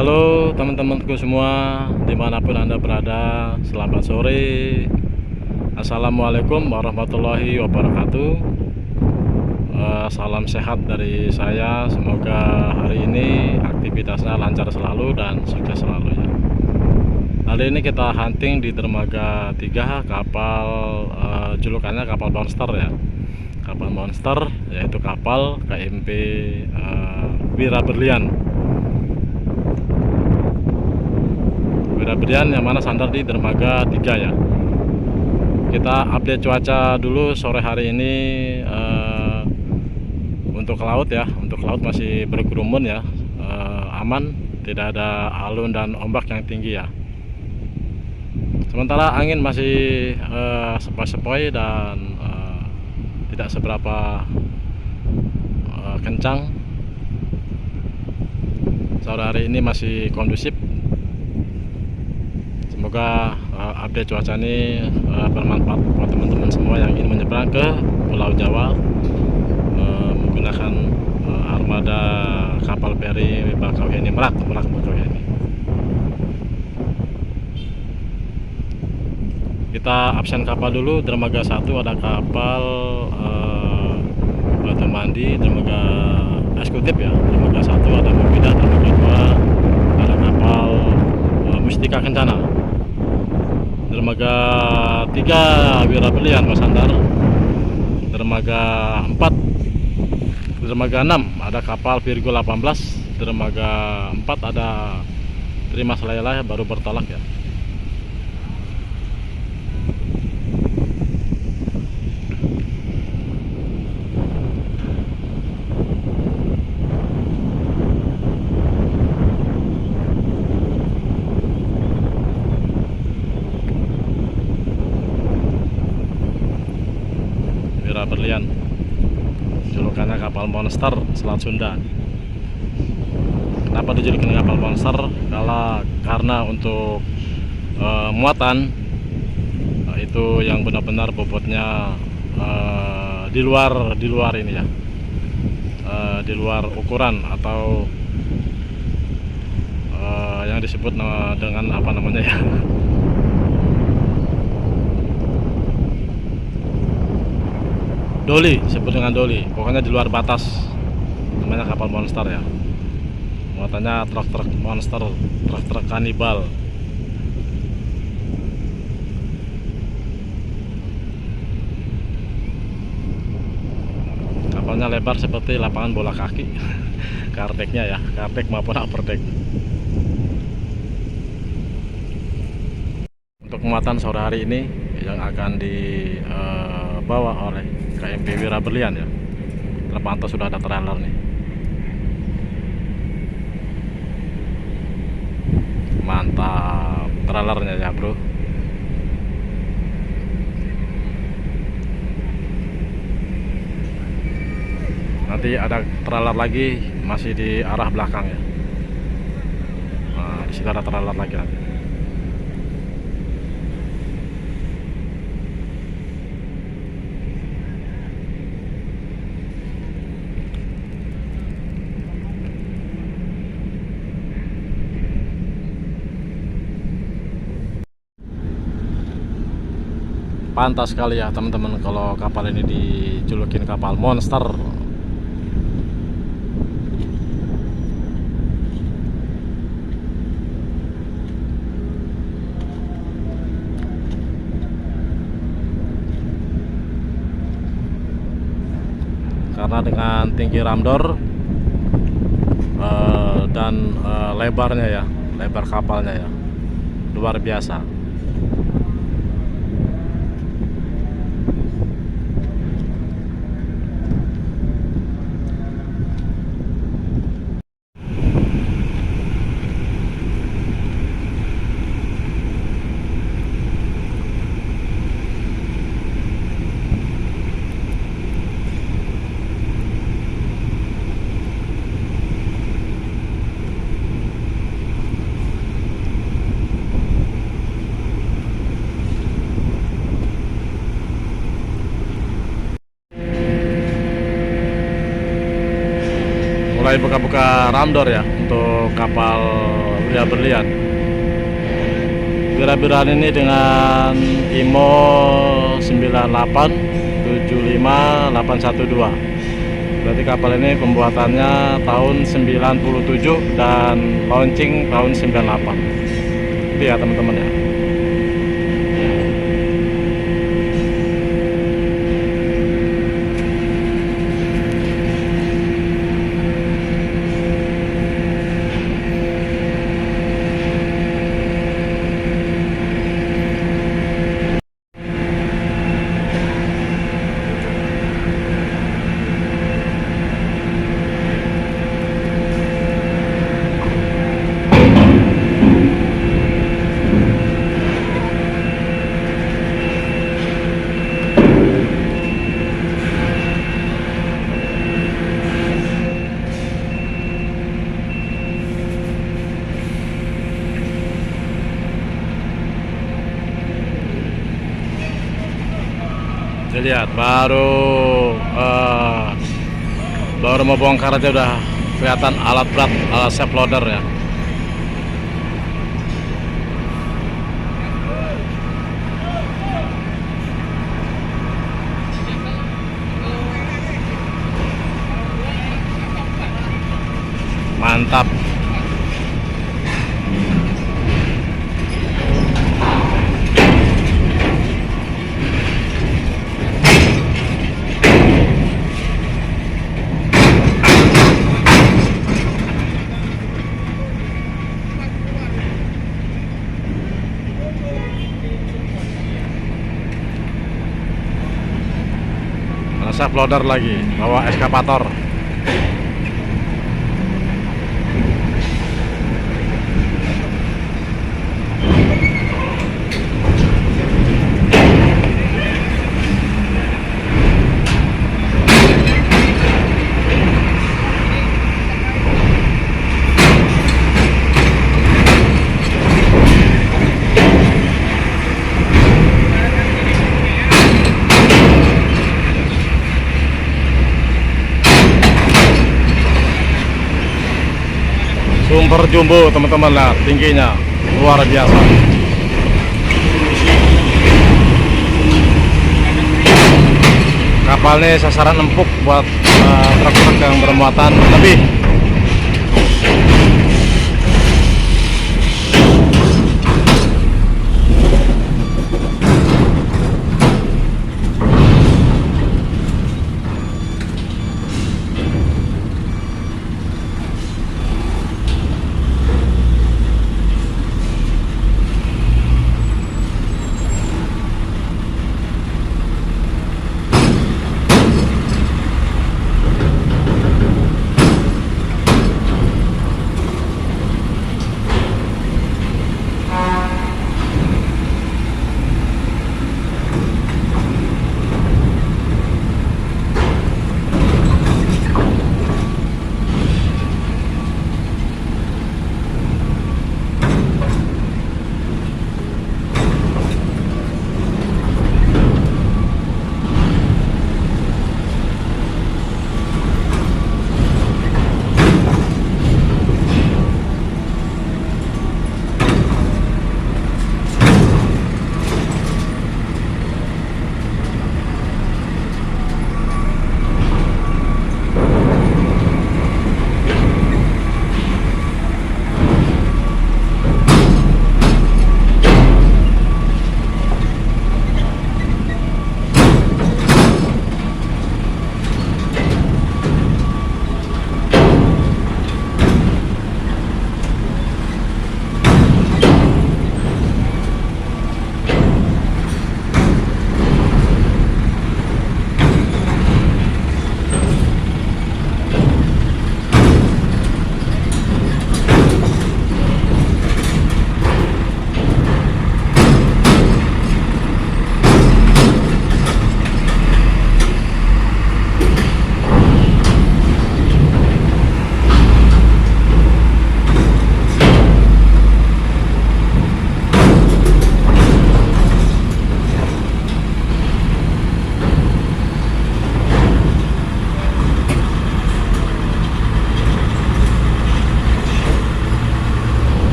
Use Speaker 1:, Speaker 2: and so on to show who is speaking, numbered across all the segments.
Speaker 1: Halo teman-temanku semua, dimanapun Anda berada, selamat sore. Assalamualaikum warahmatullahi wabarakatuh. Salam sehat dari saya. Semoga hari ini aktivitasnya lancar selalu dan sukses selalu ya. Kali ini kita hunting di dermaga 3 kapal, julukannya kapal monster ya. Kapal monster yaitu kapal KMP Wira Berlian yang mana sandar di dermaga 3 ya. Kita update cuaca dulu sore hari ini. Untuk laut ya, untuk laut masih berkerumun ya, aman, tidak ada alun dan ombak yang tinggi ya. Sementara angin masih sepoi-sepoi dan tidak seberapa kencang. Sore hari ini masih kondusif. Semoga update cuaca ini bermanfaat buat teman-teman semua yang ingin menyeberang ke Pulau Jawa menggunakan armada kapal feri Bakauheni Merak Bakauheni. Kita absen kapal dulu. Dermaga 1 ada kapal Batu Mandi, dermaga eksekutif ya. Dermaga 1 ada Mufidah, dermaga 2 ada kapal Mustika Kencana. Dermaga 3 Wira Berlian bersandar. Dermaga 6 ada kapal Virgo 18. Dermaga 4 ada Trimas Layla baru bertolak ya. Wira Berlian, julukannya kapal monster Selat Sunda. Kenapa dijulukan kapal monster? Karena untuk muatan itu yang benar-benar bobotnya di luar ini ya, di luar ukuran atau yang disebut dengan apa namanya ya. Doli, disebut dengan doli, pokoknya di luar batas, namanya kapal monster ya. Muatannya truk-truk monster, truk-truk kanibal. Kapalnya lebar seperti lapangan bola kaki. Kardeknya ya, kardek maupun upper deck. Untuk muatan sore hari ini yang akan dibawa oleh KMP Wira Berlian ya, terpantau sudah ada trailer nih. Mantap trailernya ya bro. Nanti ada trailer lagi masih di arah belakang ya. Nah, di situ ada trailer lagi nanti. Pantas sekali ya teman-teman kalau kapal ini dijulukin kapal monster. Karena dengan tinggi ramdor dan lebarnya ya, lebar kapalnya ya, luar biasa. mulai buka-buka ramdor ya untuk kapal ya berlian. Bira-biraan ini dengan IMO 9875812. Berarti kapal ini pembuatannya tahun 97 dan launching tahun 98. Itu ya teman-teman ya. Lihat baru mau bongkar aja udah kelihatan alat berat, alat safe loader ya. Mantap. Safe loader lagi, bawa eskavator. Sumber jumbo teman-teman, lihat tingginya luar biasa. Kapal ini sasaran empuk buat truk-truk yang bermuatan lebih.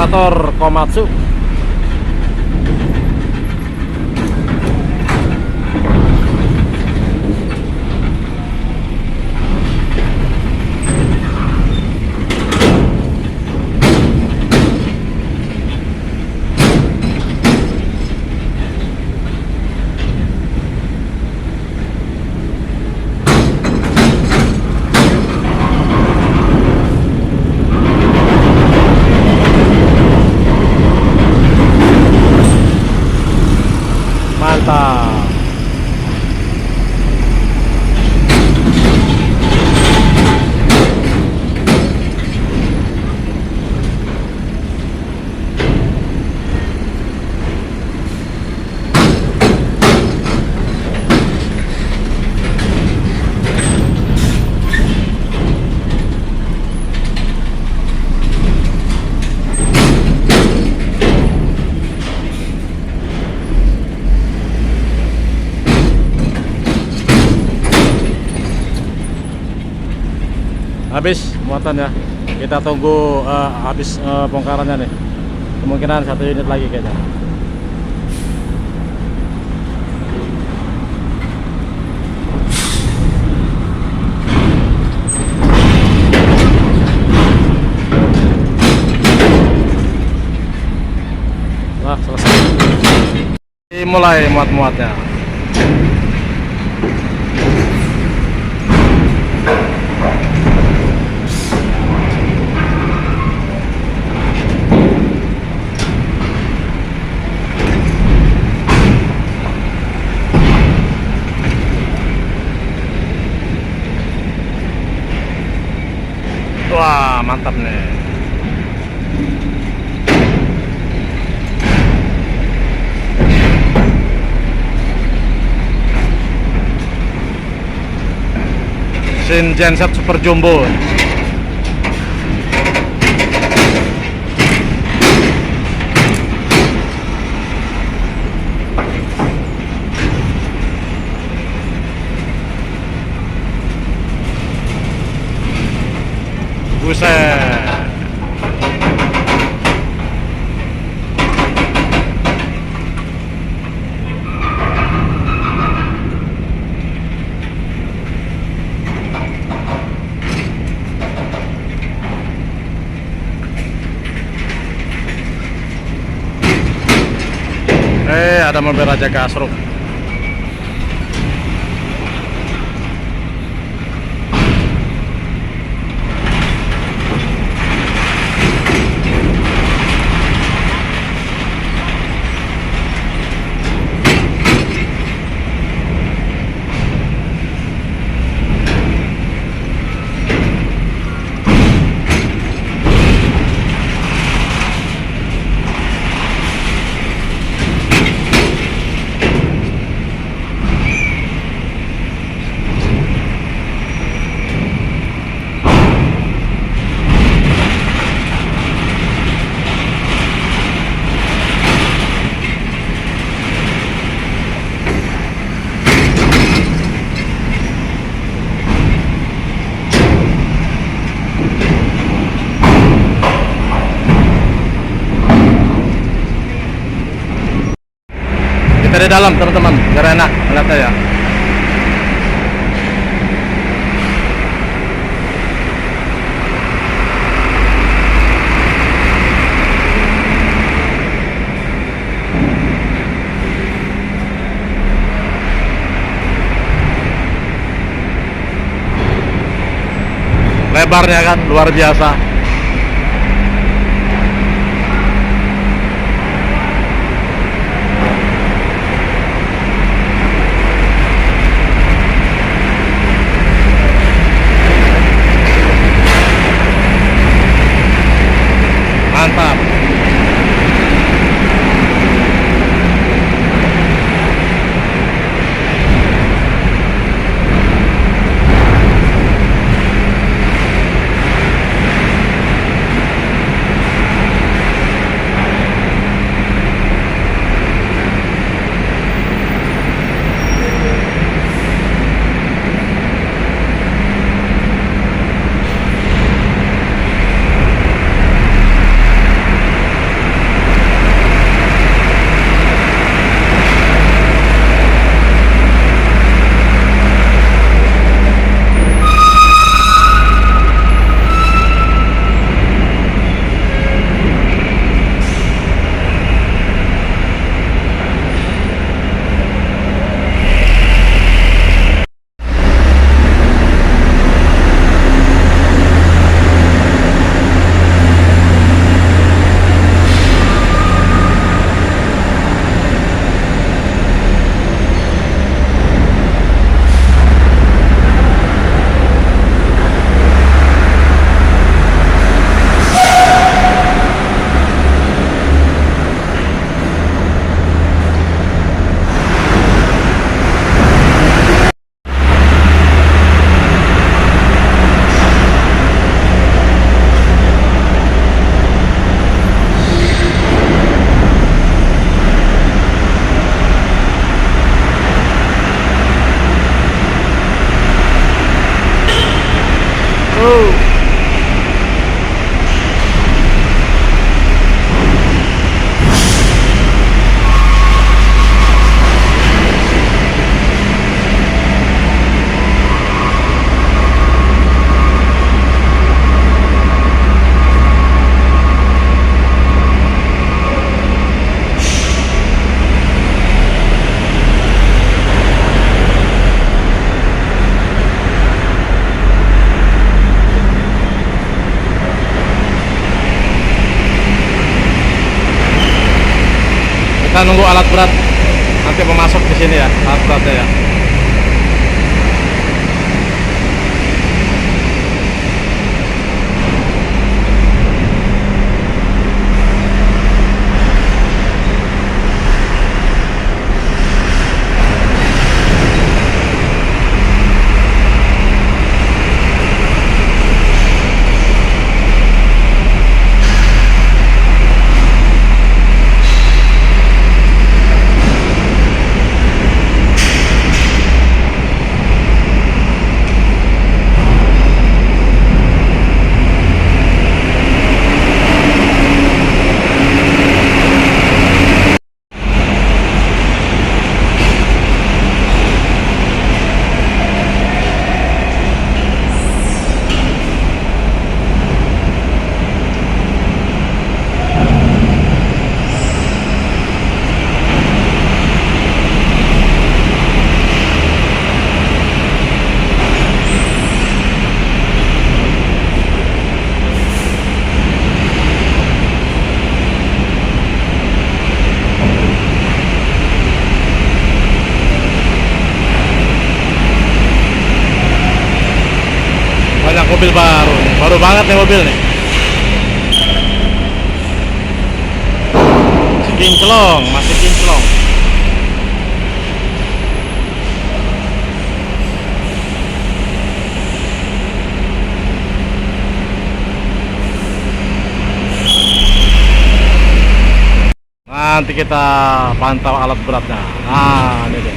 Speaker 1: eskavator Komatsu. Mantap. Habis muatan ya, kita tunggu habis bongkarannya nih, kemungkinan 1 unit lagi kayaknya. Nah, selesai. Mulai muat-muatnya. Wah, mantap nih. Mesin genset super jumbo. Buset. Ada mobil Raja Kasruk. Kita di dalam teman-teman, biar enak melihatnya ya. Lebarnya kan luar biasa. Mantap. Yo. Kita nunggu alat berat nanti memasuk di sini ya, alat beratnya ya. Banyak mobil baru banget nih mobil nih. Masih kinclong. Nanti kita pantau alat beratnya. Nah, ini dia.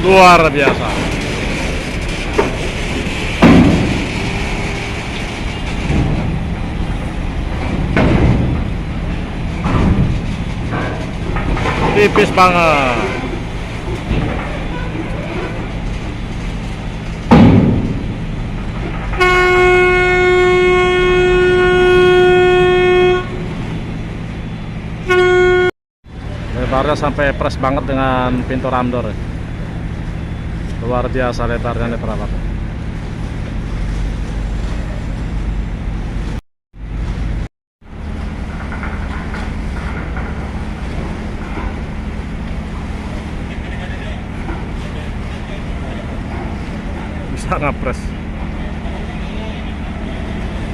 Speaker 1: Luar biasa. Tipis banget. Lebarnya sampai pres banget dengan pintu ramdor. Luar biasa lebarnya nih perawat. Bisa ngepres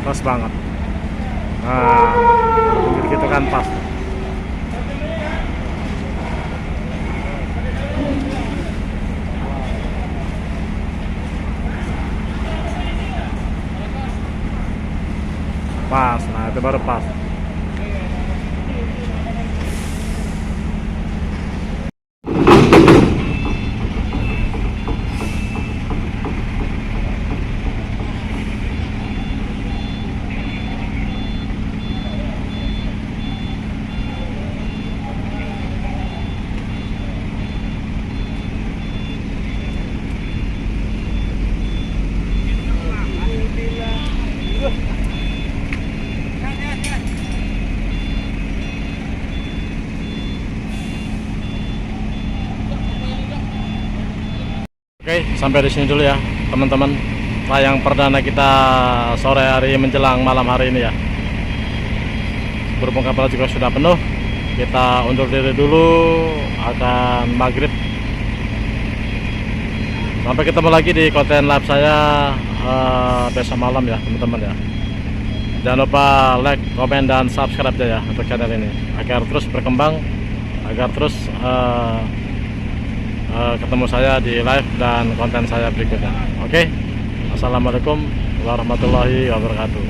Speaker 1: pas banget. Nah, gitu kan pas. Pas, nah itu baru pas. Oke, sampai di sini dulu ya teman-teman. Layang perdana kita sore hari menjelang malam hari ini ya. Berhubung kapal juga sudah penuh, kita undur diri dulu, akan maghrib. Sampai ketemu lagi di konten live saya besok malam ya teman-teman ya. Jangan lupa like, komen, dan subscribe ya untuk channel ini agar terus berkembang, agar terus ketemu saya di live dan konten saya berikutnya. Oke, assalamualaikum warahmatullahi wabarakatuh.